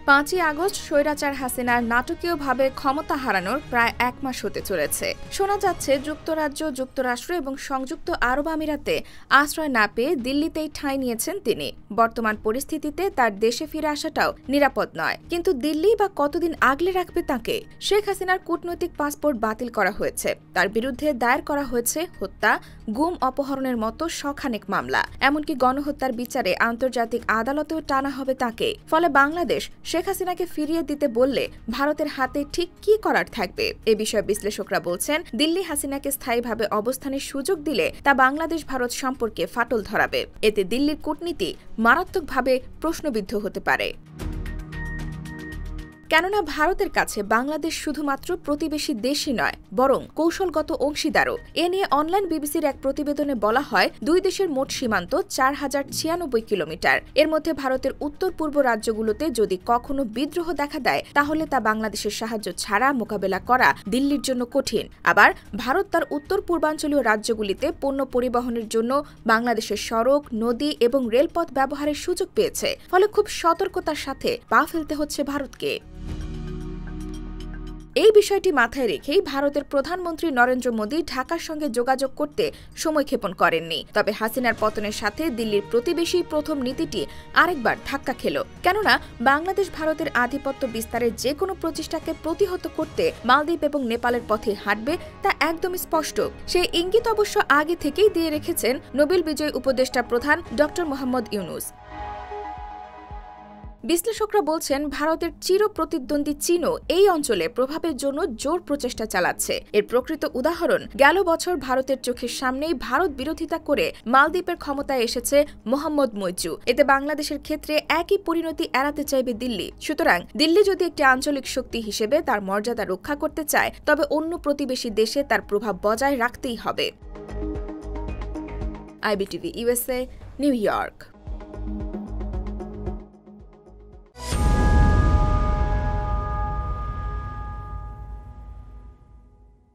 5ই August স্বৈরাচার হাসিনার নাটকীয়ভাবে ক্ষমতা হারানোর প্রায় 1 মাস হতে চলেছে। শোনা যাচ্ছে যুক্তরাজ্য, যুক্তরাষ্ট্র এবং সংযুক্ত আরব আমিরাতে আশ্রয় না পেয়ে দিল্লিতেই ঠাঁই নিয়েছেন তিনি। বর্তমান পরিস্থিতিতে তার দেশে ফিরে আসাটাও নিরাপদ নয়। কিন্তু দিল্লি বা কতদিন আগলে রাখবে তাকে? শেখ হাসিনার কূটনৈতিক পাসপোর্ট বাতিল করা হয়েছে। তার বিরুদ্ধে দায়ের করা হয়েছে হত্যা, গুম, অপহরণের মতো শখানেক মামলা। এমনকি গণহত্যার বিচারে আন্তর্জাতিক আদালতেও টানা হবে তাকে। ফলে বাংলাদেশ শেখ হাসিনাকে ফিরিয়ে দিতে বললে ভারতের হাতে ঠিক কি করার থাকবে? এ বিষয়ে বিশ্লেষকরা বলছেন, দিল্লি হাসিনাকে স্থায়ীভাবে অবস্থানের সুযোগ দিলে তা বাংলাদেশ ভারত সম্পর্কে ফাটল ধরাবে। এতে দিল্লির কূটনীতি মারাত্মকভাবে প্রশ্নবিদ্ধ হতে পারে। কেননা ভারতের কাছে বাংলাদেশ শুধুমাত্র প্রতিবেশী দেশই নয়, বরং কৌশলগত অংশীদারও। এ নিয়ে অনলাইন বিবিসির এক প্রতিবেদনে বলা হয়, দুই দেশের মোট সীমান্ত 4096 কিলোমিটার। এর মধ্যে ভারতের উত্তর পূর্ব রাজ্যগুলোতে যদি কখনো বিদ্রোহ দেখা দেয়, তাহলে তা বাংলাদেশের সাহায্য ছাড়া মোকাবেলা করা দিল্লির জন্য কঠিন। আবার ভারত তার উত্তর পূর্বাঞ্চলীয় রাজ্যগুলিতে পণ্য পরিবহনের জন্য বাংলাদেশের সড়ক, নদী এবং রেলপথ ব্যবহারের সুযোগ পেয়েছে। ফলে খুব সতর্কতার সাথে পা ফেলতে হচ্ছে ভারতকে। এই বিষয়টি মাথায় রেখেই ভারতের প্রধানমন্ত্রী নরেন্দ্র মোদী ঢাকার সঙ্গে যোগাযোগ করতে সময়ক্ষেপণ করেননি। তবে হাসিনার পতনের সাথে দিল্লির প্রতিবেশী প্রথম নীতিটি আরেকবার ধাক্কা খেল। কেননা বাংলাদেশ ভারতের আধিপত্য বিস্তারের যে কোনো প্রচেষ্টাকে প্রতিহত করতে মালদ্বীপ এবং নেপালের পথে হাঁটবে তা একদমই স্পষ্ট। সেই ইঙ্গিত অবশ্য আগে থেকেই দিয়ে রেখেছেন নোবেল বিজয়ী উপদেষ্টা প্রধান ড. মোহাম্মদ ইউনূস। বিশ্লেষকরা বলছেন, ভারতের চির প্রতিদ্বন্দ্বী চীনও এই অঞ্চলে প্রভাবের জন্য জোর প্রচেষ্টা চালাচ্ছে। এর প্রকৃত উদাহরণ, গেল বছর ভারতের চোখের সামনেই ভারত বিরোধিতা করে মালদ্বীপের ক্ষমতায় এসেছে মোহাম্মদ মইজু। এতে বাংলাদেশের ক্ষেত্রে একই পরিণতি এড়াতে চাইবে দিল্লি। সুতরাং দিল্লি যদি একটি আঞ্চলিক শক্তি হিসেবে তার মর্যাদা রক্ষা করতে চায়, তবে অন্য প্রতিবেশী দেশে তার প্রভাব বজায় রাখতেই হবে। IBTV USA, new York.